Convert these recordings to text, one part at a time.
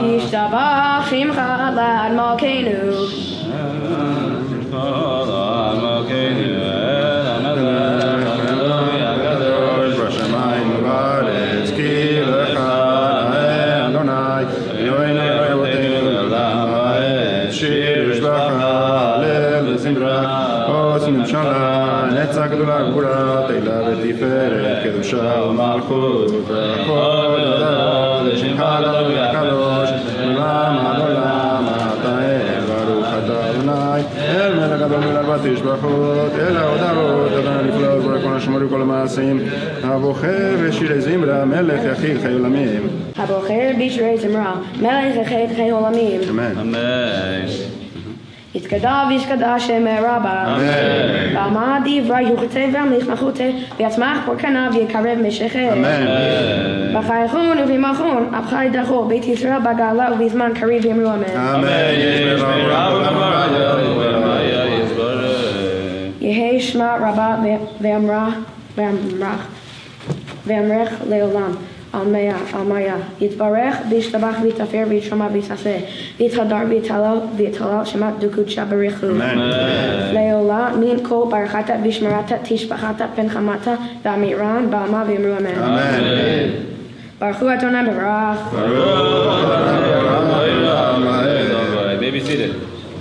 ישתבח שמך לעד מלכנו. בשמיים ובארץ כי לך אדוני אלוהינו אלוהינו לעולם הארץ שיר ושבחה הלל וזמרה עוז וממשלה נצח גדולה גבורה תהילה ותפארת קדושה ומלכות וכל תודה לשמך אדוני הקדוש לעולם עד עולם אתה ברוך אתה אדוני אל מלך גדול מלך ותשבחות אל ההודעות אדוני נפלאות בורא כל השמור וכל המעשים הבוחר בשירי זמרה מלך יחיד חיי עולמים הבוחר בשירי זמרה מלך יחיד חיי עולמים. אמן. יתקדש וישקדש שם רבה. אמן. בעמד דברי יוחצה והמליך מלכותה ויצמח פורקנה ויקרב משכת. אמן. בחייכון ובמלכון אפך ידחו בית ישראל בגאולה ובזמן קריב יאמרו אמן. אמן. יהי שמע רבה ואמרך לעולם. עלמיה יתברך וישתבח ויתפאר וישמע ויתעשה ויתהדר ויתהלל שמת דקודשה בריחו לעולה מן כל ברכתה ושמרתה תשבחתה פן חמתה ואמירן בעלמה ואמרו אמן. ברכו אדוני בברך.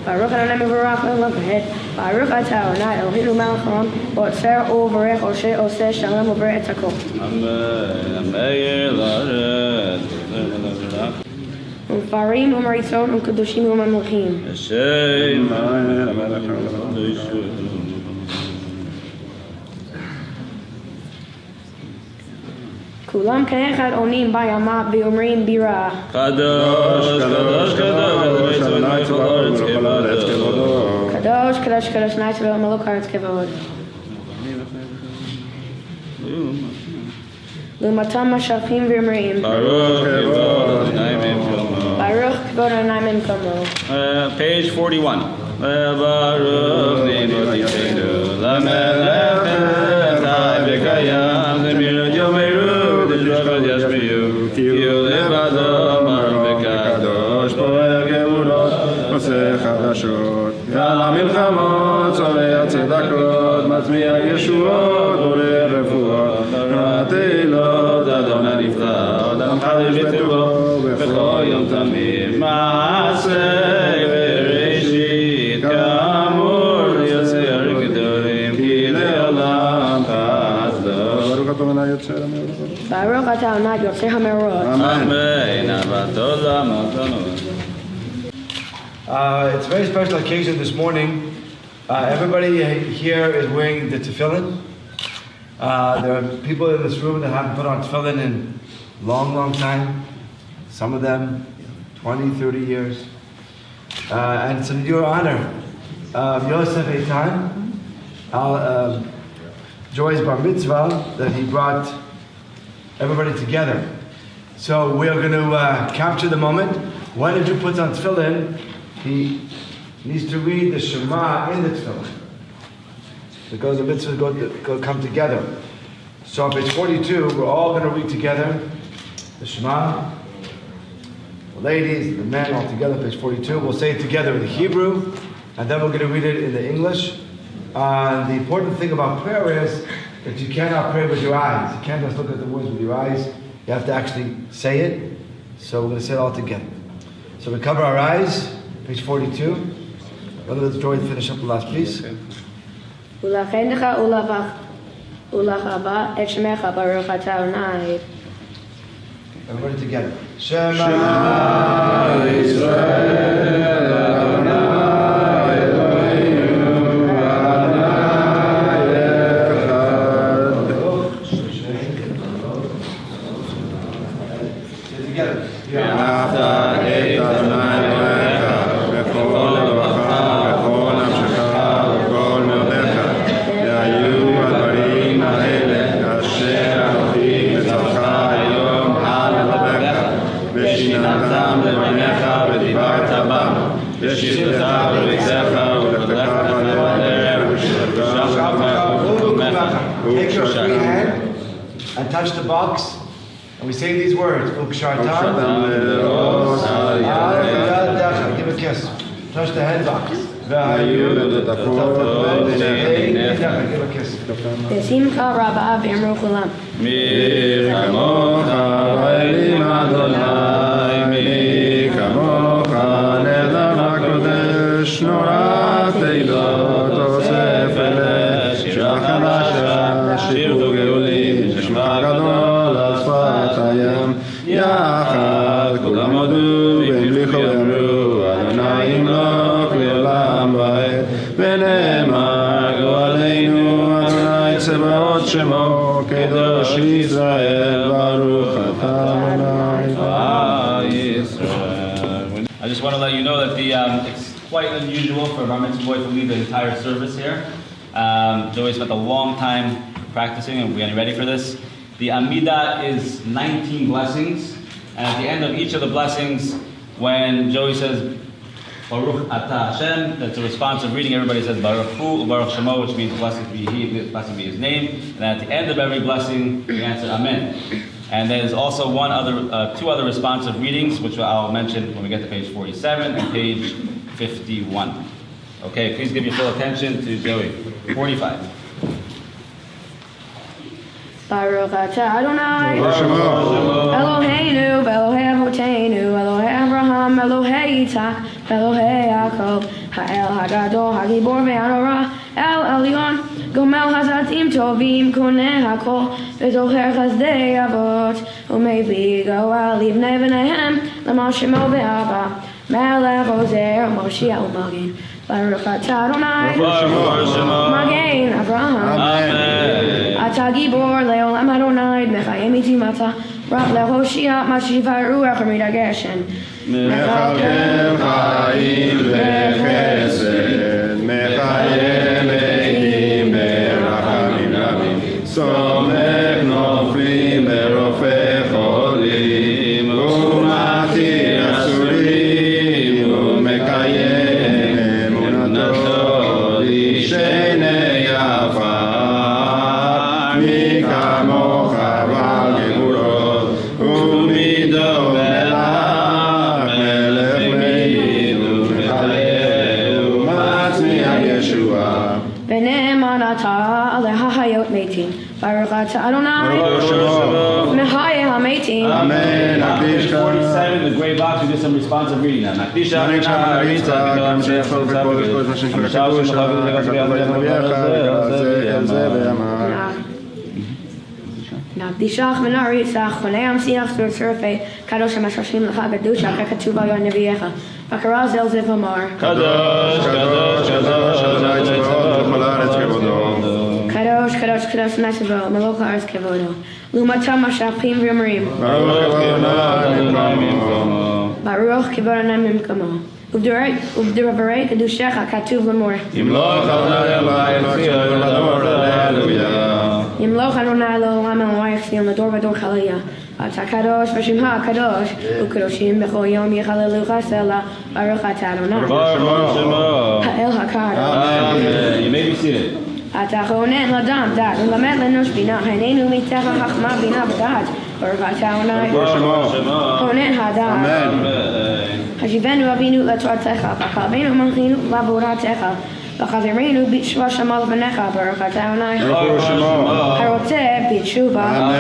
ברוך אדוני מבורך לעולם ועד. ברוך אתה אדוני אלוהינו מלך העולם עוצר וברך עושה שלום וברא את הכל. ומפארים ומריצות ומקדושים וממלכים. כולם כאחד עונים בימה ואומרים בירה. קדוש, קדוש, קדוש, אדוני צבאות כל הארץ כבודו. קדוש, קדוש, קדוש, נאי צבאות מלוך הארץ כבוד. לעומתם משפים ואומרים ברוך כבוד אדוני ממקומו. ברוך כבוד אדוני ממקומו. Page 41. ברוך נמותינו למלך חי וקיים זמיר יאמרו דשבחת ישמיעו כי הוא לבדו מר וקדוש פועל גבורות עושה חדשות על המלחמות צולע צדקות מצמיע ישועות בורא רפואות תהילות אדון הנפלאות המחדש בטובו בכל יום תמיד מעשה בראשית כאמור יוצר גדולים כי לעולם חסדו ברוך אתה אדוני יוצר המאורות ברוך אתה אדוני יוצר המאורות. אמן. אהבת עולם אדונו. It's a very special occasion this morning. Everybody here is wearing the tefillin. There are people in this room that haven't put on tefillin in a long, long time. Some of them 20, 30 years. And it's in your honor. Yosef Eitan, Joy's bar mitzvah, that he brought everybody together. So we are going to capture the moment. When did you put on tefillin? He needs to read the Shema in the tefillin, because the mitzvahs go come together. So on page 42, we're all going to read together the Shema. The ladies, the men, all together, page 42. We'll say it together in the Hebrew, and then we're going to read it in the English. The important thing about prayer is that you cannot pray with your eyes. You can't just look at the words with your eyes. You have to actually say it. So we're going to say it all together. So we cover our eyes, page 42. Let's Joy finish up the last piece. ולכן לך ולחווה את שמך ברוך אתה אדוני. Everybody together. Shema Yisrael Take your free hand and touch the box And we say these words. Give a kiss. Touch the head box. Give a kiss. בשמחה רבה ואמרו כולם. מי כמוך האלים אדוני, מי כמוך נדם הקודש, נורא תהילות אוסף אלה, שחדשה שיר גאולים, ששמך גדול על שפת הים, יחד כולם הודו והמליכו ואמרו, אדוני ימלוך לעולם ועד, ונאמר גואלנו אדוני צבאות שמו, קדוש ישראל ברוך אתה אדוני. I just want to let you know that it's quite unusual for a bar mitzvah boy to lead the entire service here. Joey spent a long time practicing and we're getting ready for this. The Amidah is 19 blessings, and at the end of each of the blessings, when Joey says Baruch Ata Hashem, that's a response of reading. Everybody says Baruch Hu, Baruch Shemo, which means blessed be He, blessed be His name. And at the end of every blessing, we answer Amen. And there's also two other responsive readings, which I'll mention when we get to page 47 and page 51. Okay, please give your full attention to Joey. 45. Baruch atah Adonai Eloheinu v'Elohei Avotenu Elohei Abraham Elohei Yitzhak Elohei Yaakov Ha'el Hagadol Hagibor ve'Hanora El Elyon Gomel Hazatim Tovim Koneh Hakol V'Zocher Chazdei Avot U'Mevi Goel Livnei V'Nehem L'mal Shemo ve'Abba Melech Ozer Moshiach U'Magin Baruch atah Adonai Magen Abraham Ata Gibor Leolam Adonai Mechayim Itimata Rab Lehoshia Mashiva Ruach Midageshen Mechalkel Chaim V'Chesed Mechayim Eidim Berachamim Rabim Somech Noflim Berofei Cholim U'Matir Asurim U'Mekayim Emunato Lishenei Afar Mi Kamoch Aval Geburos U'Mido Melach Melech Meid U'Mechalel U'Matzmiach Yeshua V'ne'eman atah lehahayot meitim Baruch atah Adonai Mechayeh haMeitim Amen. Page 47, the gray box, we did some responsive reading now. Nakdisha Nagdishach v'naritzach Chonei amsiach tzurtzurfei Kadosh HaMashashim L'cha Gadusha Kekatuv al Neviyecha V'kara zel ziv amar Kadosh, Kadosh, Kadosh, Adonai Tzvaot, L'chol haaretz kevodo. Kadosh, Kadosh, Kadosh, Nashavo, Melech haaretz kevodo Lumatam Mashachim v'Yomrim Baruch Adonai Mimkomo. Baruch Kivod Adonai Mimkomo Uv'divrei Kedushecha Katuv L'mor Yimloch Adonai Elohai Tzviah L'dor Hallelujah. Yimloch Adonai L'olam Elohai Tzviah L'dor v'dor Hallelujah Ata Kadosh v'Shimcha Kadosh U'Kadoshim b'chol yom Yichalelu Chasela Baruch atah Adonai Baruch Shemo. Ha'el HaKadosh Amen. You may be seated. אתה חונן לדם דת, ולמד לאנוש בינה, הננו מתך חכמה בינה ודעת, ברוך אתה עוני, חונן הדת, חשיבנו אבינו לתורתך, וקרבנו מלכינו לעבודתך, וחזרנו בתשובה שמה לפניך, ברוך אתה עוני, הרוצה בתשובה,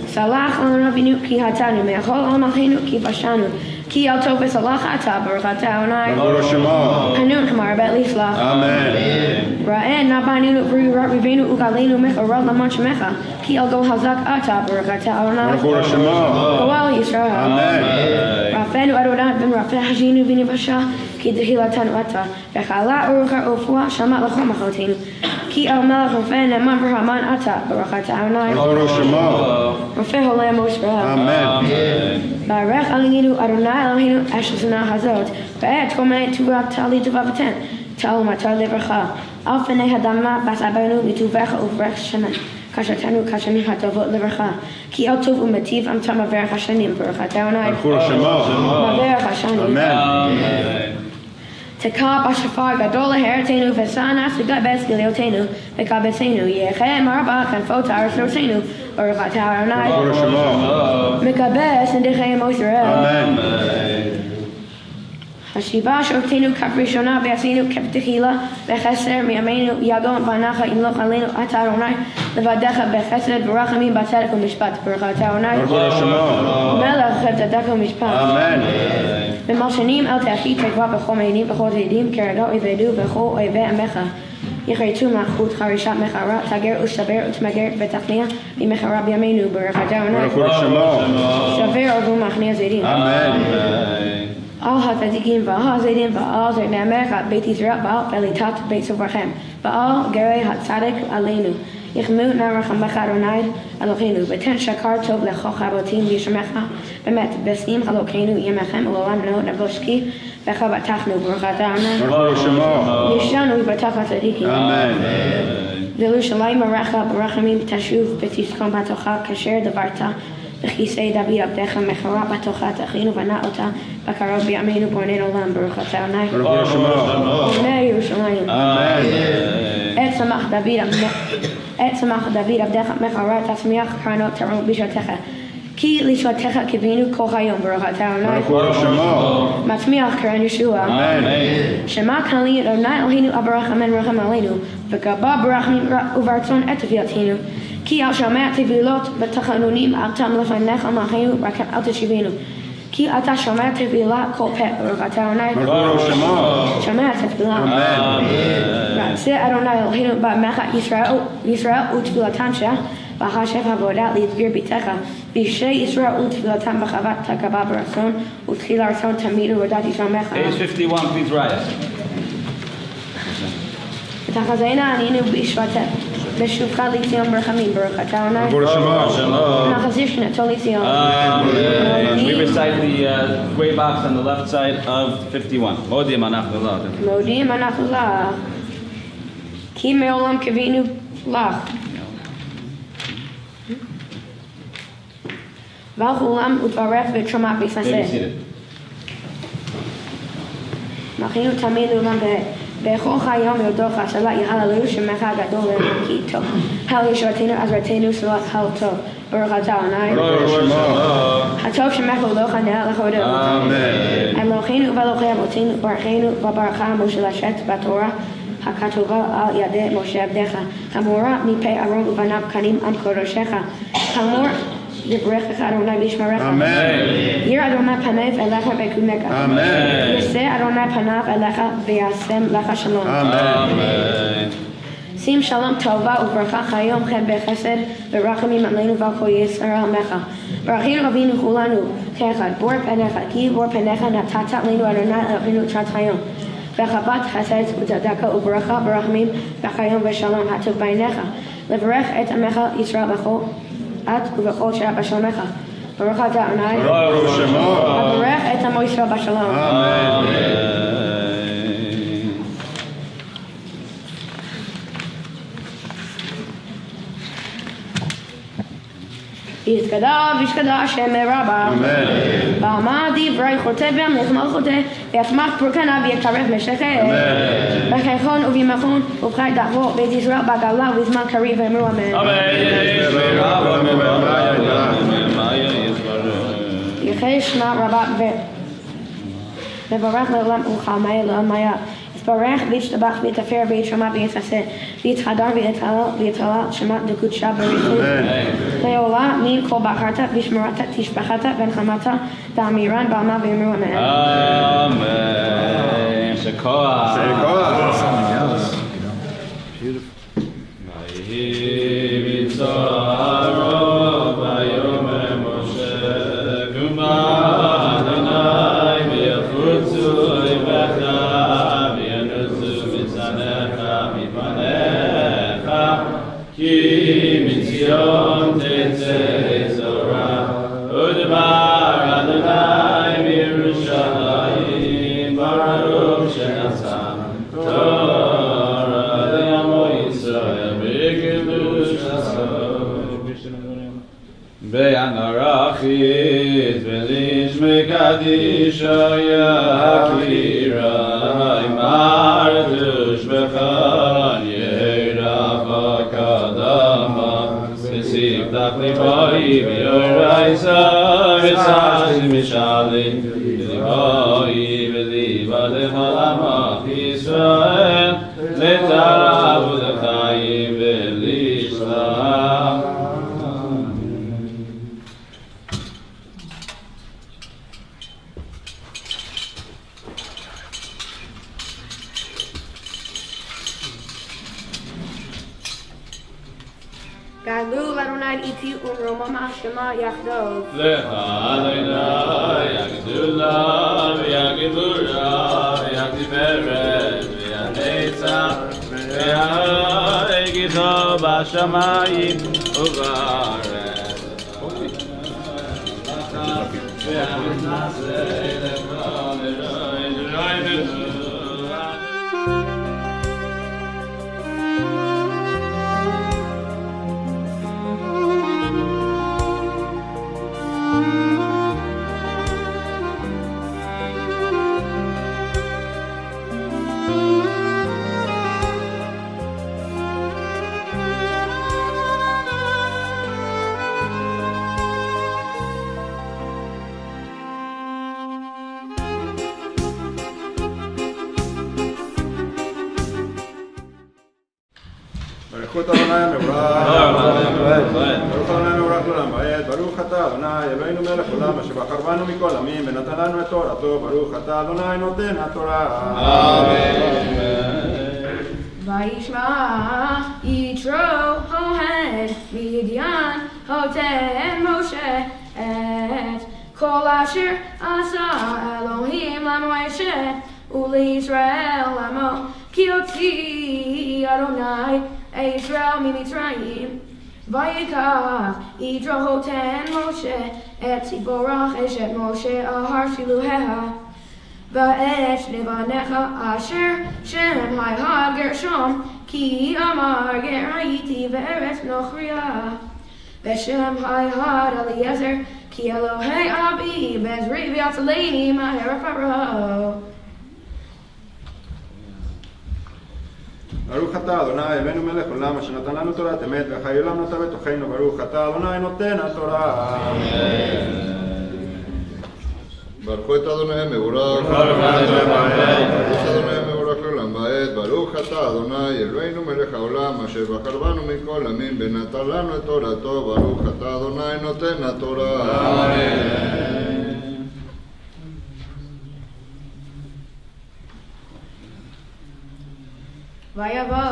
סלח לנו אבינו כי חטאנו, ויכול על מלכינו כי פשענו, כי על טוב וסלח אתה, ברוך אתה עוני, חנון כמר בית לסלח, ראה נא בנינו וריבינו וגלינו מחרות למען שמך, כי על גול חזק אתה, ברוך אתה עוני, גואל ישראל, רפאנו אדוני בן רפא השינו ונבשה, כי תחילתנו אתה, וחלה אורך ורפואה שמע לכל מחלתנו, כי על מלך רפא נאמן ורחמן אתה, ברוך אתה עוני, רפא עולם ישראל, ברך עלינו אדוני אלוהינו אשר שנה הזאת, ועת כל מיני טובה תעלי טובה ותן, תעלו מטר לברכה, על פני אדמה בת אבינו מטובך וברך שנה, כשתנו כשנים הטובות לברכה, כי על טוב ומטיב אמתה מברך השנים, ברוך אתה עוני, מברך השנים. תקע בשופר גדול להרתנו ושא סגבס גליותנו וקבצנו יחם ארבע כנפות הארץ ארצנו ברוך אתה אדוני ברוך שמו. מקבץ נדחי עמו ישראל אמן. השיבה שופטנו כראשונה ועשינו כבתחילה בחסר מימינו יגון ואנחה ימלוך עלינו אתה אדוני לבדך בחסד ברחמים בצדק ומשפט ברוך אתה אדוני ברוך שמו. מלך צדק ומשפט אמן. במלשנים אל תאחי תקווה בכל מינים בכל זדים כרגע אויבינו וכל אויבי עמך יחרצו מלכות חרישת מחרה תגר ושבר ותמגר ותכניע ממחרה בימינו ברוך אתה אדוני ברוך שמו. שבר ערבו מחניע זדים אמן. all הצדיקים ועל הזדים ועל זרעי עמך בית ישראל ועל פליטת בית סופרכם ועל גרי הצדק עלינו יחמו נא רחמך אדוני אלוהינו ותן שקר טוב לכוך הבוטים וישמך באמת בשים אלוהינו ימכם ולעולם לא נבושקי וחבטחנו ברוך אתה אדוני ברוך שמו. ישנו יבטח הצדיקים אמן. וירושלים ערך ברחמים תשוב ותשכון בתוכה כאשר דברת בכיסא דוד עבדך מחרה בתוכה תכינו בנה אותה בקרוב בימינו בונן עולם ברוך אתה אדוני ברוך שמו. בני ירושלים אמן. עת צמח דוד עבדך מחרה תצמיח קרנות תרום בשעתך כי לשעתך קיווינו כל היום ברוך אתה אדוני ברוך שמו. מצמיח קרן ישוע אמן. שמע קלי אדוני אלוהינו אברך אמן רחם עלינו וגבה ברחמים וברצון את תפילתנו כי אל שומע תפילות ותחנונים אל תם לפניך מלכנו רק אל תשיבנו כי אתה שומע תפילה כל פה ברוך אתה אדוני ברוך שמו. שומע תפילה אמן. רצה אדוני אלוהינו בעמך ישראל ותפילתם והחשב עבודה להדביר ביתך וישי ישראל ותפילתם בחוות תקבה ברצון ותחיל הרצון תמיד ורדת ישמעך Page 51, please rise. ותחזינה ענינו בשובך לציון ברחמים ברוך אתה אדוני ברוך שמו. נחזיר שנתו לציון We recite the gray box on the left side of 51. מודים אנחנו לך. מודים אנחנו לך כי מעולם קיווינו לך ועל כולם ותברך ותשמע Stay ויששא seated. מלכנו תמיד לעולם בכל היום יודוך סלע יהללו שמך הגדול כי טוב הל ישועתנו עזרתנו סלעת הל טוב ברוך אתה אדוני ברוך שמו. הטוב שמך ולוך הנאה לכבודו אמן. אלוהינו ואלוהי אבותינו ברכנו וברכה משה לשת בתורה הכתובה על ידי משה עבדך חמורה מפי אהרון ובניו קנים עד קודשך חמור יברכך אדוני וישמרך אמן. ירא אדוני פניו אליך ויקומך אמן. ישא אדוני פניו אליך וישם לך שלום אמן. שים שלום טובה וברכה חיום חן בחסד ורחמים עלינו ועל כל ישראל עמך ברכינו אבינו כולנו כאחד בור פניך כי בור פניך נתת לנו אדוני אלוהינו תרת חיום וחבת חסד וצדקה וברכה ורחמים וחיום ושלום הטוב בעיניך לברך את עמך ישראל בכל את ובכל שעה בשלומך ברוך אתה אדוני ברוך שמו. וברך את עמו ישראל בשלום אמן. יתקדש וישקדש שם רבה אמן. בעמה דברי חוטא והמלחמה חוטא ויצמח פורקנה ויקרב משכה בחייכון ובימכון ובחי דחבו בית ישראל בגלה ובזמן קריב ואמרו אמן יחי שמה רבה וברך לעולם ולחמיה לעלמיה יתברך וישתבח ויתפאר ויתשמע ויתעשה ויתהדר ויתהלל שמה דקודשה בריחוד לעולם מן כל בחרת ושמרת תשבחת ונחמת ואמירן בעלמה ואמרו אמן Amen. Shekoah. Something else. Be'anarachit v'lish mekadisha yakira Mardush Bechan Yerava Kadama Vesiv Tachlibai V'yoraisa V'tzach Mishali V'libai V'liba Dechalamach Yisrael Letarav L'chaim V'lishlam. Galu Ladonai iti umroma Shema Yachdov. Lecha Adonai Yagdula V'Yagdura V'Yagdiberet V'Yanetzach V'Yagito B'Shamayim U'Ba'aretz V'Yamitnaseh Lecha Eloi V'Eloi ברכות אדוני המבורך, ברוך אדוני המבורך לעולם ועד, ברוך אתה אדוני אלוהינו מלך עולם אשר בחר בנו מכל עמים ונתן לנו את תורתו, ברוך אתה אדוני נותן התורה. אמן. Vayishma Yitro Hohen Midian Hoten Moshe Et Kol Asher Asa Elohim LaMoshe UleYisrael Lamo Ki Hotzi Adonai Yisrael MiMitzrayim Vayikach Yitro Hoten Moshe Et Tziborach Eshet Moshe Ahar Shiluheha Va'esh levanecha asher shem hayhad gershom ki amar gerayiti ve'eretz nochriya Veshem hayhad Eliezer ki Elohei avi bezri v'yatzaleini ma'er paro ברוך אתה אדוני אלוהינו מלך עולם אשר נתן לנו תורת אמת וחיי עולם נטע בתוכנו, ברוך אתה אדוני נותן התורה. ברכו את אדוני מבורך, ברוך אדוני מבורך לעולם ועד, ברוך אתה אדוני אלוהינו מלך העולם אשר בחר בנו מכל עמים ונתן לנו את תורתו, ברוך אתה אדוני נותן התורה. Vayavo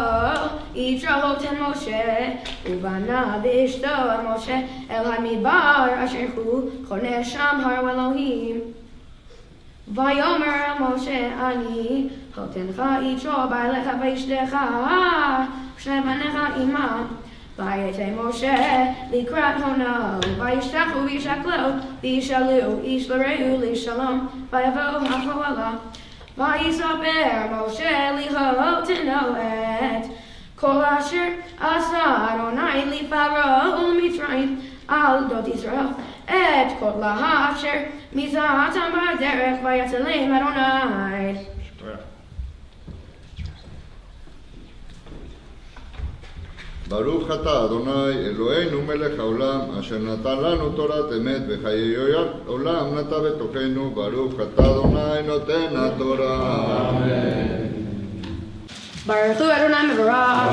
Yitro Hoten Moshe Uvana V'ishto Moshe El HaMidbar Asher Hu Choneh Sham Har Elohim Vayomer Moshe Ani Hotencha Yitro Ba'alecha V'ishtecha Shnei Banecha Imam Vayete Moshe Likrat Hono Vayishtachu V'yishaklo V'yishalu Ish L'reu L'shalom Vayavo HaChoala Vayisaber Moshe Lihoten Et Kol Asher Asa Adonai Lifaro U'Mitzrayim Al Dot Yisrael Et Kol Asher Mizatam B'Derech Vayatzalem Adonai ברוך אתה אדוני אלוהינו מלך העולם אשר נתן לנו תורת אמת וחיי עולם נטע בתוכנו, ברוך אתה אדוני נותן התורה. אמן. Baruch Adonai Mevorach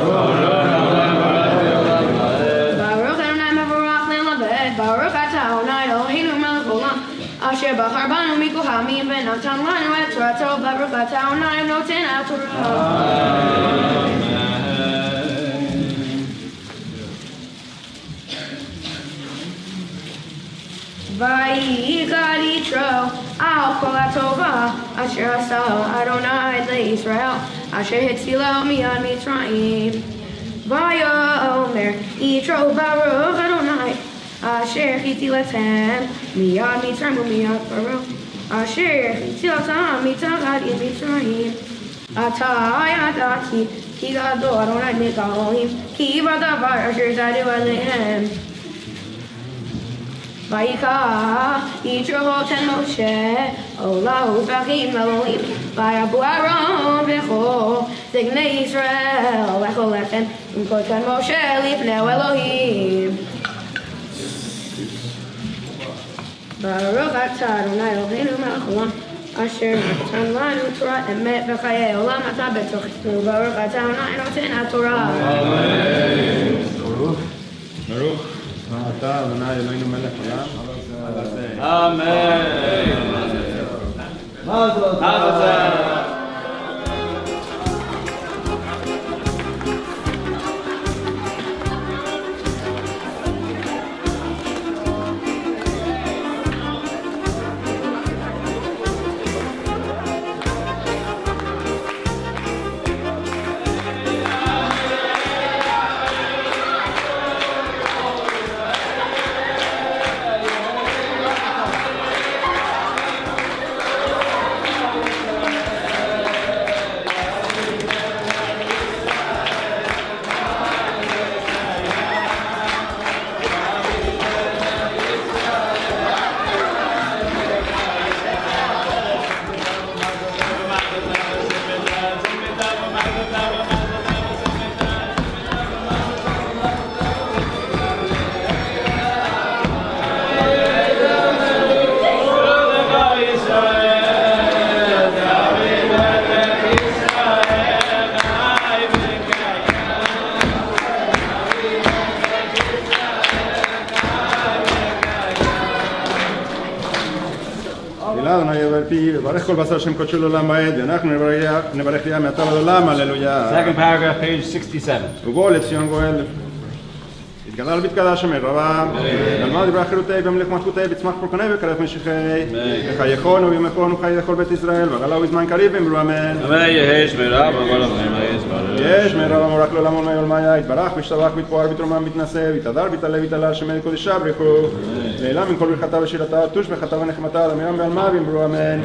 Baruch Adonai Mevorach Le'laved Baruch Ata Adonai Eloheinu Melech Olam Asher Bachar Banu Mikol Ha'amim V'Natan Lanu Et Torato Baruch Ata Adonai Noten HaTorah. Vayichad Yitro Al Kol HaTova Asher Asa Adonai LeYisrael Asher Hitzilo Miyad Mitzrayim Vayomer Yitro Baruch Adonai Asher Hitziletem Miyad Mitzrayim U'Miyad Paro Asher Hitzilotam Mitachad Yed Mitzrayim Ata Yadati Ki Gadol Adonai Mikalohim Ki Badavar Asher Zadu Alehem ויקרא יתרו ten Moshe Olahu Bachim Elohim וירבו אהרון וכל זקני ישראל לכל לחם עם כל ten Moshe לפני אלוהים. ברוך אתה אדוני אלוהינו מלך העולם אשר נתן לנו תורת אמת וחיי עולם אתה בתוכנו. ברוך אתה אדוני נותן התורה. ברוך אתה אדוני אלוהינו מלך העולם. אמן. מזל. וברך כל בשר שם קודשו לעולם ועד, ואנחנו נברך תהיה מעתה ועד עולם, הללויה. Second paragraph, page 67. ובוא לציון גואל. התגלה לבתקדה שמר רבה, ולמד דברי חירותי במלך מלכותי בצמח פורקני וקרב משיחי, וחייכון ובימכון וחי לכל בית ישראל, וגלה בזמן קריב אמרו אמן. אמן יהי שמרה בכל המלכים היסבר. יהי שמרה מורק לעולם עולמי עולמיה, יתברך וישתבח ויתפאר ויתרומם ויתנשא, ויתהדר ויתעלה ויתעלה שמי קודשה ברכו, לעילם עם כל ברכתה ושירתה, תוש וחתה ונחמתה, למירם ועלמה ואמרו אמן.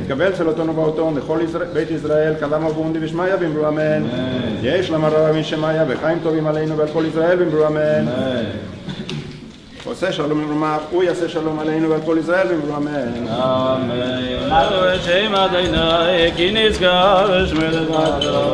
יתקבל צלותון ובאותון לכל בית ישראל, קדם ובונדי ושמיה ואמרו אמן. יהי שלמה רבה מן שמיה וחיים טובים עלינו ועל כל ישראל ואמרו אמן. עושה שלום במרומיו, הוא יעשה שלום עלינו ועל כל ישראל ואמרו אמן. אמן. נעלו את שם אדוני כי נשגב שמר לדברו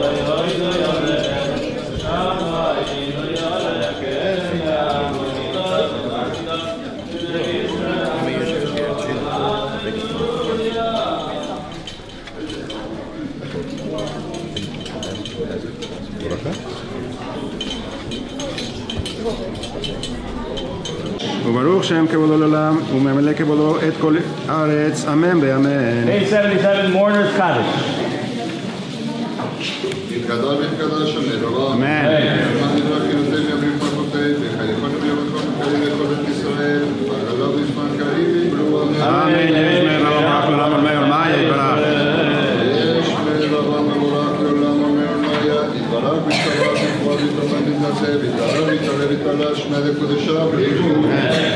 וברוך שם כבודו לעולם וממלא כבודו את כל הארץ, אמן ואמן. Page 77, Mourner's Cottage. יתגדל ויתגדל שמר רבה. אמן. למד דברי חירותי ויאמרים מלכותי, וחייכון ובימכון וקריב לכל בית ישראל, וגלה בזמן קריב אמרו אמן. אמן. יהי שמר רבה מבורך לעולם עולמי עולמיה יתברך. יהי שמר רבה מבורך לעולם עולמי עולמיה, יתברך וישתבח ויתפאר ויתרומם ויתנשא, ויתעלה ויתעלה ויתעלה שמי לקודשה ברכו.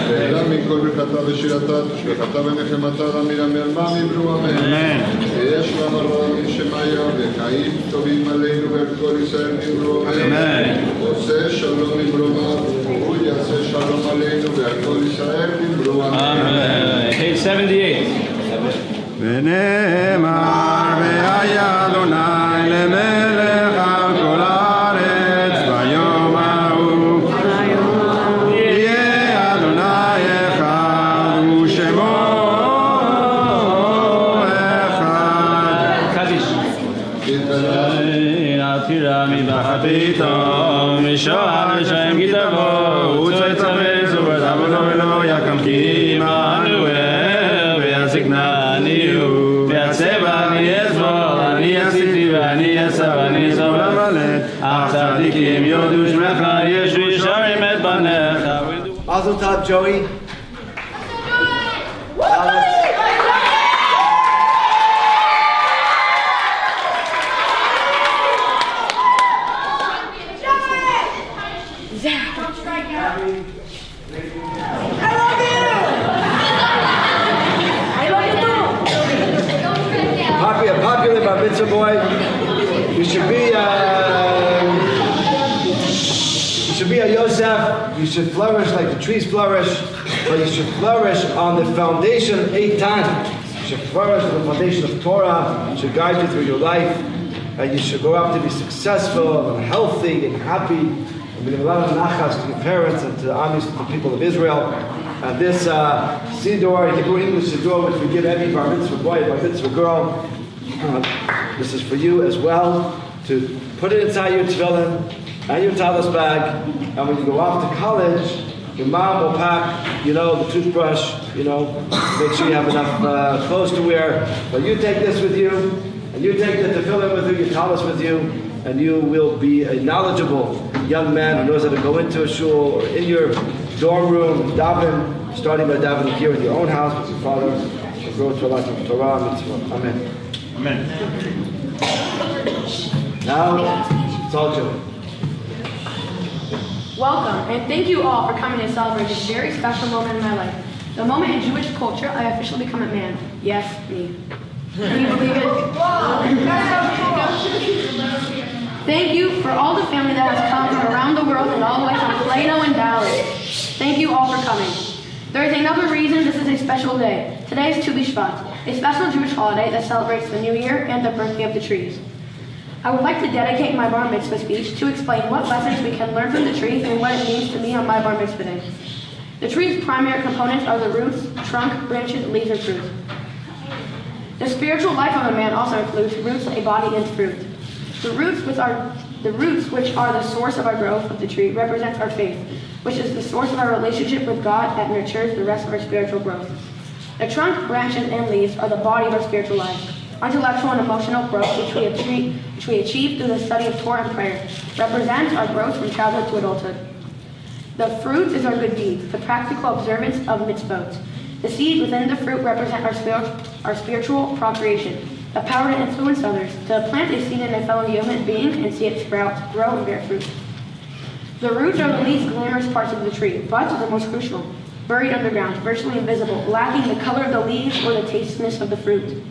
לעילם מכל ברכתה ושירתה, תושבחתה ונחמתה, למירם ועלמה ואמרו אמן. אמן. ויש לה מראה משמיה, וחיים טובים עלינו ועל כל ישראל ואמרו אמן. עושה שלום ממרומיו, והוא יעשה שלום עלינו ועל כל ישראל ואמרו אמן. Page 78. ונאמר והיה אדוני למלך על כל הארץ ביום ההוא יהיה אדוני אחד ושמו אחד. קדיש. עתירה מבחת פתאום משוער שם כי תבוא וצווה זובר תבוא ולא יקם כי עמנואל והזקנה נהיו והצבע נהיה זבול אני עשיתי ואני אעשה ואני אעשה ולמלט אך צדיקים יודו שמך ישו ישרים את בניך. Mazel tov, Joey. Popular bar mitzvah boy. You should be a Yosef. You should flourish like the trees flourish. but you should flourish on the foundation of Eitan. You should flourish on the foundation of Torah. It should guide you through your life. And you should grow up to be successful and healthy and happy. And give a lot of nachas to your parents and to the people of Israel. And this Siddur, Hebrew English Siddur, which we give every bar mitzvah boy, bar mitzvah girl, this is for you as well, to put it inside your tefillin and your talis bag. And when you go off to college, your mom will pack, the toothbrush, make sure you have enough clothes to wear. But you take this with you, and you take the tefillin with you, your talis with you, and you will be a knowledgeable young man who knows how to go into a shul or in your dorm room, daven, starting by davening here in your own house with your father, and grow to a lot of Torah and Mitzvah. Amen. Amen. Now, it's all joy. Welcome, and thank you all for coming to celebrate this very special moment in my life. The moment in Jewish culture I officially become a man. Yes, me. Can you believe it? Thank you for all the family that has come from around the world and all the way from Plano and Dallas. Thank you all for coming. There is another reason this is a special day. Today is Tu B'Shvat, a special Jewish holiday that celebrates the New Year and the birthday of the trees. I would like to dedicate my bar mitzvah speech to explain what lessons we can learn from the trees and what it means to me on my bar mitzvah day. The tree's primary components are the roots, trunk, branches, leaves, and fruit. The spiritual life of a man also includes roots, a body, and fruit. The roots, which are the source of our growth of the tree, represents our faith, which is the source of our relationship with God that nurtures the rest of our spiritual growth. The trunk, branches, and leaves are the body of our spiritual life. Our intellectual and emotional growth, which we achieve through the study of Torah and prayer, represents our growth from childhood to adulthood. The fruit is our good deeds, the practical observance of mitzvot. The seeds within the fruit represent our spiritual procreation, the power to influence others, to plant a seed in a fellow human being and see it sprout, grow, and bear fruit. The roots are the least glamorous parts of the tree, but the most crucial, buried underground, virtually invisible, lacking the color of the leaves or the tastiness of the fruit.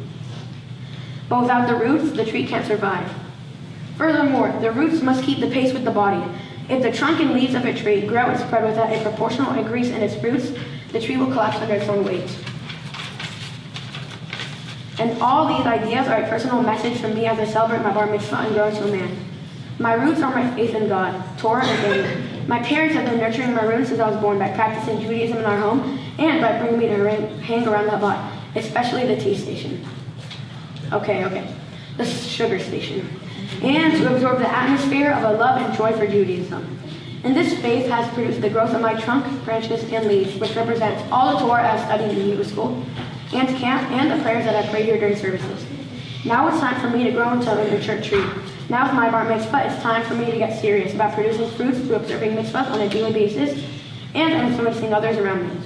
But without the roots, the tree can't survive. Furthermore, the roots must keep the pace with the body. If the trunk and leaves of a tree grow and spread without a proportional increase in its roots, the tree will collapse under its own weight. And all these ideas are a personal message from me as I celebrate my bar mitzvah and grow into a man. My roots are my faith in God, Torah, and family. My parents have been nurturing my roots since I was born by practicing Judaism in our home and by bringing me to hang around the Chabad, especially the tea station. The sugar station. And to absorb the atmosphere of a love and joy for Judaism. And this faith has produced the growth of my trunk, branches, and leaves, which represents all the Torah I've studied in Hebrew school, and camp, and the prayers that I pray here during services. Now it's time for me to grow into a mature tree. Now with my bar mitzvah, it's time for me to get serious about producing fruits through observing mitzvahs on a daily basis and influencing others around me.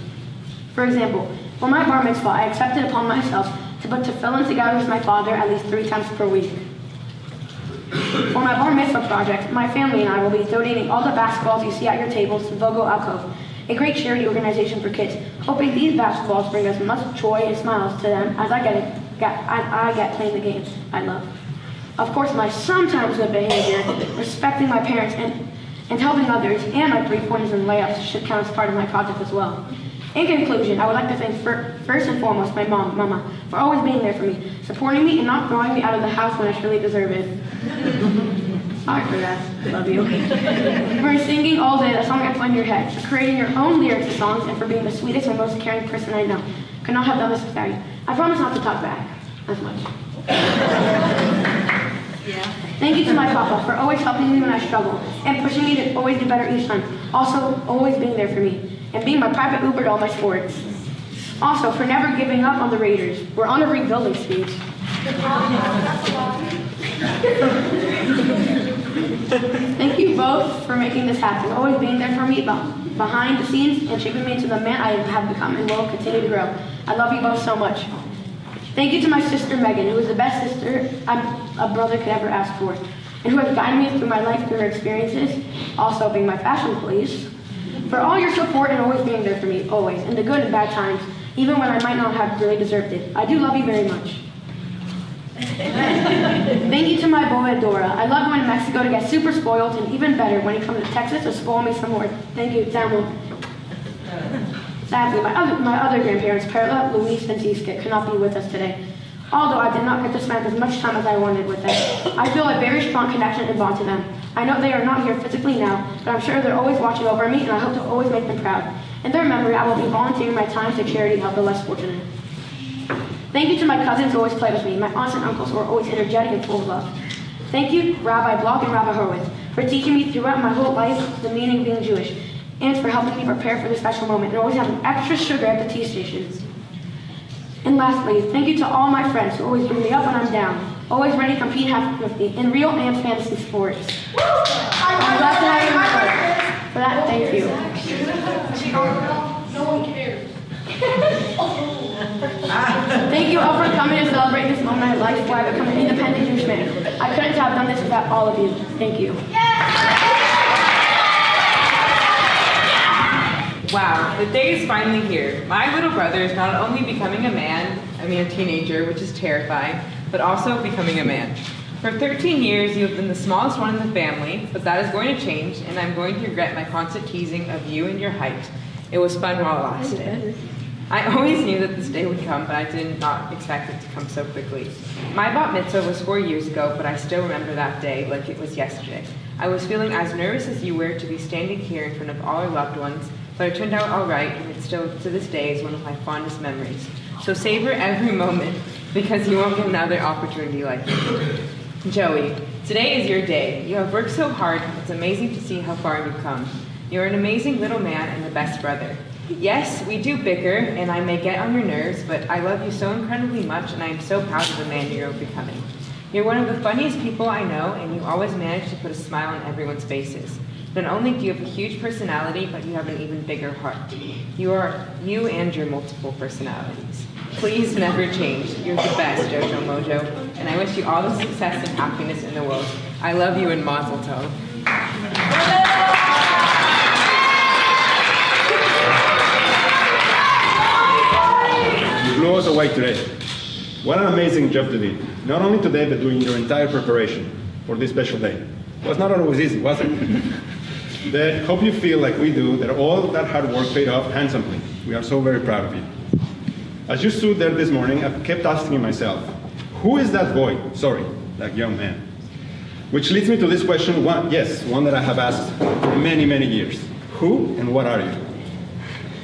For example, for my bar mitzvah, I accepted upon myself to put tefillin together with my father at least 3 times per week. For my bar mitzvah project, my family and I will be donating all the basketballs you see at your tables to Vogo Alcove, a great charity organization for kids, hoping these basketballs bring as much joy and smiles to them as I get playing the games I love. Of course, my sometimes good behavior, respecting my parents, and helping others, and my 3-pointers and layups should count as part of my project as well. In conclusion, I would like to thank first and foremost my mom, Mama, for always being there for me, supporting me, and not throwing me out of the house when I truly deserve it. Sorry for that. Love you. For singing all day the song I play in your head, for creating your own lyrics to songs, and for being the sweetest and most caring person I know. Could not have done this without you. I promise not to talk back as much. Thank you to my papa for always helping me when I struggle and pushing me to always do better each time. Also, always being there for me and being my private Uber to all my sports. Also, for never giving up on the Raiders. We're on a rebuilding stage. Thank you both for making this happen, always being there for me behind the scenes and shaping me into the man I have become and will continue to grow. I love you both so much. Thank you to my sister Megan, who is the best sister a brother could ever ask for, and who has guided me through my life through her experiences, also being my fashion police. For all your support and always being there for me, always, in the good and bad times, even when I might not have really deserved it. I do love you very much. Thank you to my boy Dora. I love going to Mexico to get super spoiled, and even better when he comes to Texas to spoil me some more. Thank you, Samuel. Sadly, my other grandparents, Perla, Luis, and Ziska, could not be with us today. Although I did not get to spend as much time as I wanted with them, I feel a very strong connection and bond to them. I know they are not here physically now, but I'm sure they're always watching over me, and I hope to always make them proud. In their memory, I will be volunteering my time to charity to help the less fortunate. Thank you to my cousins who always play with me, my aunts and uncles who are always energetic and full of love. Thank you, Rabbi Block and Rabbi Horowitz, for teaching me throughout my whole life the meaning of being Jewish, and for helping me prepare for this special moment and always having extra sugar at the tea stations. And lastly, thank you to all my friends who always bring me up when I'm down, always ready to compete with me in real and fantasy sports. I'm glad to have you on. For that, thank you. No one cares. Thank you all for coming to celebrate this moment in my life where I become an independent Jewish man. I couldn't have done this without all of you. Thank you. Wow, the day is finally here. My little brother is not only becoming a teenager, which is terrifying, but also becoming a man. For 13 years, you have been the smallest one in the family, but that is going to change, and I'm going to regret my constant teasing of you and your height. It was fun while it lasted. I always knew that this day would come, but I did not expect it to come so quickly. My bat mitzvah was 4 years ago, but I still remember that day like it was yesterday. I was feeling as nervous as you were to be standing here in front of all our loved ones, but it turned out all right, and it still, to this day, is one of my fondest memories. So savor every moment, because you won't get another opportunity like it. Joey, today is your day. You have worked so hard, it's amazing to see how far you've come. You're an amazing little man and the best brother. Yes, we do bicker, and I may get on your nerves, but I love you so incredibly much, and I am so proud of the man you're becoming. You're one of the funniest people I know, and you always manage to put a smile on everyone's faces. Not only do you have a huge personality, but you have an even bigger heart. You and your multiple personalities. Please never change. You're the best, Jojo Mojo, and I wish you all the success and happiness in the world. I love you and Mazel Tov. You blew us away today. What an amazing job you did. Not only today, but during your entire preparation for this special day. It was not always easy, was it? But hope you feel like we do, that all that hard work paid off handsomely. We are so very proud of you. As you stood there this morning, I kept asking myself, who is that boy? Sorry, that young man. Which leads me to this question, one that I have asked for many, many years. Who and what are you?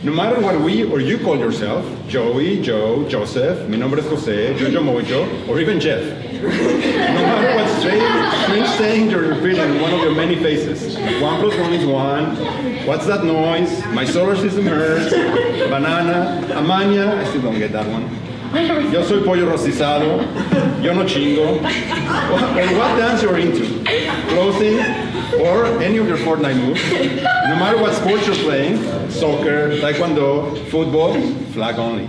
No matter what we or you call yourself, Joey, Joe, Joseph, mi nombre es Jose, Jojo Mojo, or even Jeff. No matter what strange saying you're repeating in one of your many faces. 1 + 1 is 1. What's that noise? My solar system hurts. Banana. Amaña. I still don't get that one. Yo soy pollo rostizado. Yo no chingo. And what dance you're into? Clothing or any of your Fortnite moves. No matter what sports you're playing, soccer, taekwondo, football, flag only.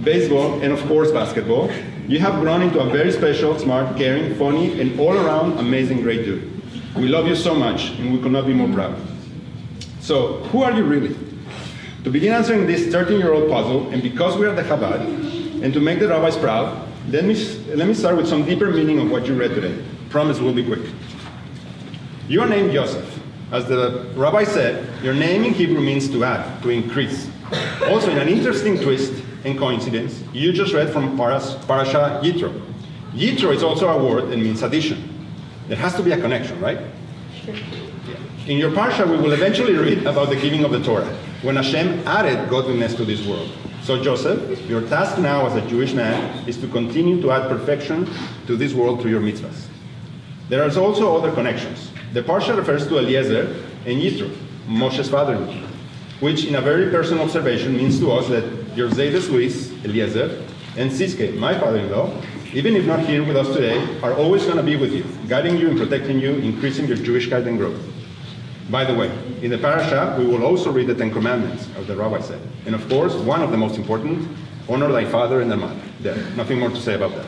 Baseball, and of course basketball, you have grown into a very special, smart, caring, funny, and all-around amazing great dude. We love you so much, and we could not be more proud. So, who are you really? To begin answering this 13-year-old puzzle, and because we are the Chabad, and to make the rabbis proud, let me start with some deeper meaning of what you read today. Promise we'll be quick. You are named Joseph. As the rabbi said, your name in Hebrew means to add, to increase. Also, in an interesting twist and coincidence, you just read from Parasha Yitro. Yitro is also a word and means addition. There has to be a connection, right? Sure. In your Parsha, we will eventually read about the giving of the Torah, when Hashem added godliness to this world. So Joseph, your task now as a Jewish man is to continue to add perfection to this world through your mitzvahs. There are also other connections. The Parsha refers to Eliezer and Yitro, Moshe's father-in-law, which in a very personal observation means to us that your Zaydes Luis, Eliezer, and Siske, my father-in-law, even if not here with us today, are always going to be with you, guiding you and protecting you, increasing your Jewishkeit and growth. By the way, in the parasha, we will also read the 10 Commandments, as the rabbi said. And of course, one of the most important, honor thy father and thy mother. There, nothing more to say about that.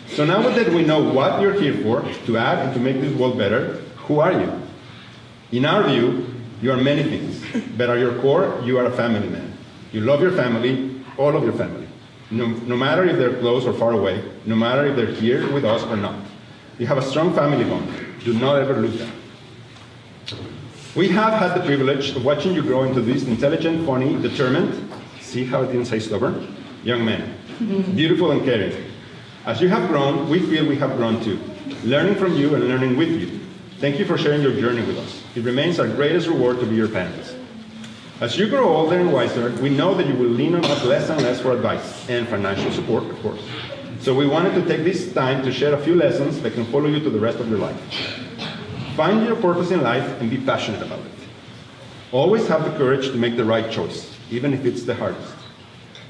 So now that we know what you're here for, to add and to make this world better, who are you? In our view, you are many things, but at your core, you are a family man. You love your family, all of your family. No matter if they're close or far away, no matter if they're here with us or not. You have a strong family bond. Do not ever lose that. We have had the privilege of watching you grow into this intelligent, funny, determined, see how I didn't say stubborn, young man, beautiful and caring. As you have grown, we feel we have grown too, learning from you and learning with you. Thank you for sharing your journey with us. It remains our greatest reward to be your parents. As you grow older and wiser, we know that you will lean on us less and less for advice and financial support, of course. So we wanted to take this time to share a few lessons that can follow you to the rest of your life. Find your purpose in life and be passionate about it. Always have the courage to make the right choice, even if it's the hardest.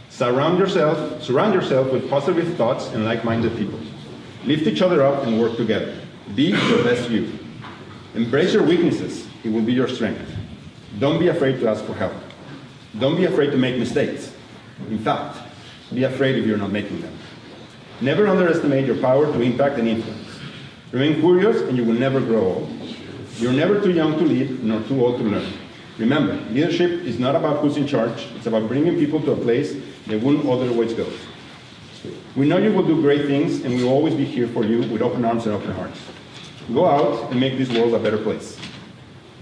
Surround yourself with positive thoughts and like-minded people. Lift each other up and work together. Be your best you. Embrace your weaknesses. It will be your strength. Don't be afraid to ask for help. Don't be afraid to make mistakes. In fact, be afraid if you're not making them. Never underestimate your power to impact and influence. Remain curious and you will never grow old. You're never too young to lead nor too old to learn. Remember, leadership is not about who's in charge. It's about bringing people to a place they wouldn't otherwise go. We know you will do great things and we will always be here for you with open arms and open hearts. Go out and make this world a better place.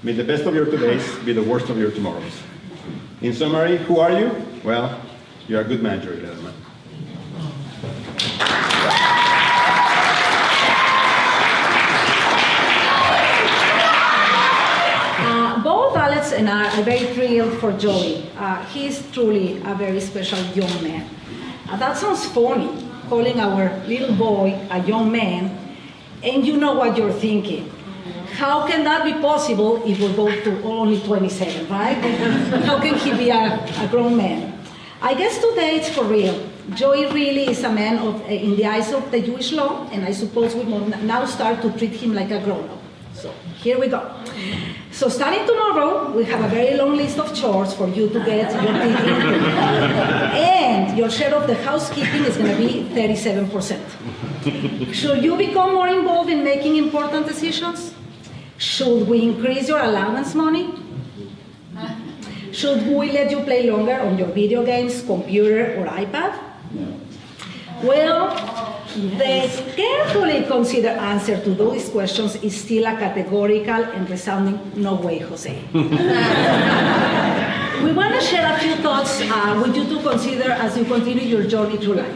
May the best of your todays be the worst of your tomorrows. In summary, who are you? Well, you're a good man, Jerry Letterman. Both Alex and I are very thrilled for Joey. He's truly a very special young man. That sounds funny, calling our little boy a young man, and you know what you're thinking. How can that be possible if we're both only 27, right? How can he be a grown man? I guess today it's for real. Joey really is a man in the eyes of the Jewish law, and I suppose we will now start to treat him like a grown-up. So here we go. So starting tomorrow, we have a very long list of chores for you to get your teeth into. And your share of the housekeeping is going to be 37%. Should you become more involved in making important decisions? Should we increase your allowance money? Should we let you play longer on your video games, computer, or iPad? Well, the carefully considered answer to those questions is still a categorical and resounding no way, Jose. We want to share a few thoughts with you to consider as you continue your journey through life.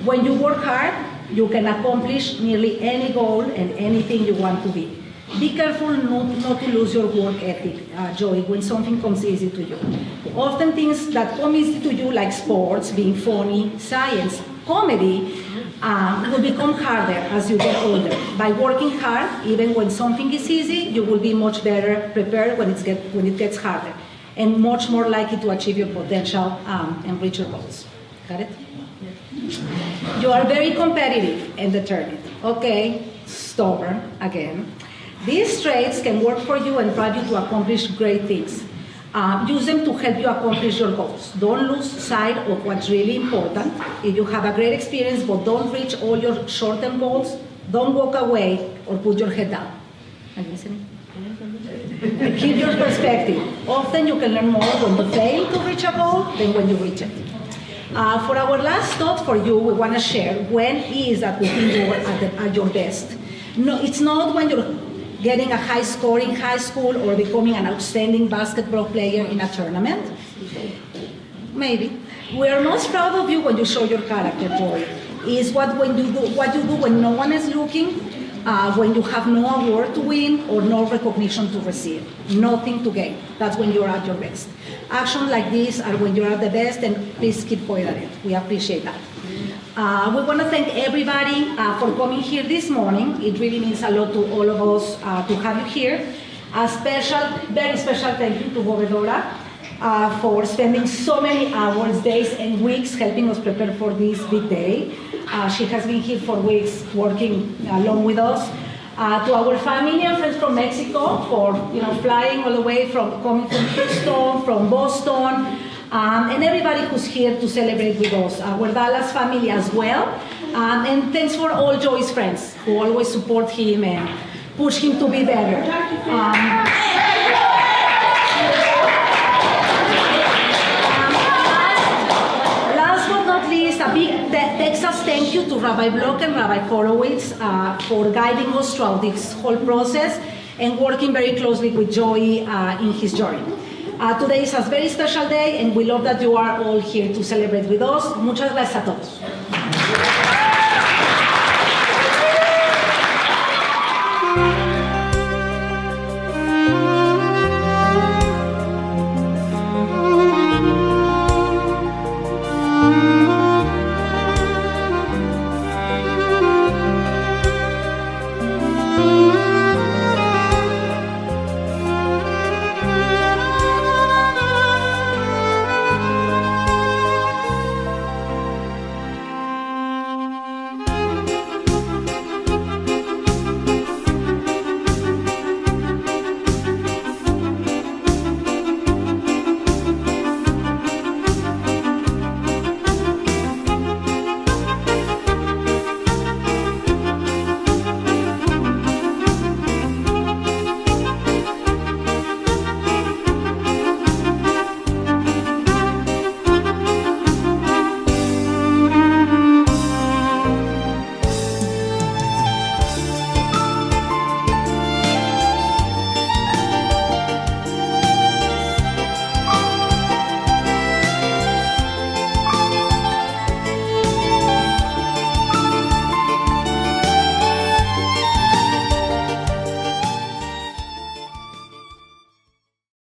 When you work hard, you can accomplish nearly any goal and anything you want to be. Be careful not to lose your work ethic, Joey, when something comes easy to you. Often things that come easy to you, like sports, being funny, science, comedy, will become harder as you get older. By working hard, even when something is easy, you will be much better prepared when it gets harder, and much more likely to achieve your potential and reach your goals. Got it? You are very competitive and determined. Okay, stubborn, again. These traits can work for you and drive you to accomplish great things. Use them to help you accomplish your goals. Don't lose sight of what's really important. If you have a great experience but don't reach all your short-term goals, don't walk away or put your head down. Are you listening? Keep your perspective. Often you can learn more when you fail to reach a goal than when you reach it. For our last thought for you, we want to share when is that we think you are at your best. No, it's not when you're getting a high score in high school or becoming an outstanding basketball player in a tournament. Maybe. We are most proud of you when you show your character, Joy. Is what you do when no one is looking, when you have no award to win or no recognition to receive, nothing to gain. That's when you're at your best. Actions like these are when you're at the best, and please keep going at it. We appreciate that. We want to thank everybody for coming here this morning. It really means a lot to all of us to have you here. A special, very special thank you to Gobernadora for spending so many hours, days, and weeks helping us prepare for this big day. She has been here for weeks working along with us. To our family and friends from Mexico for flying all the way coming from Houston, from Boston. And everybody who's here to celebrate with us, our Dallas family as well. And thanks for all Joey's friends who always support him and push him to be better. Last but not least, a big Texas thank you to Rabbi Block and Rabbi Horowitz for guiding us throughout this whole process. and working very closely with Joey in his journey. Today is a very special day, and we love that you are all here to celebrate with us. Muchas gracias a todos.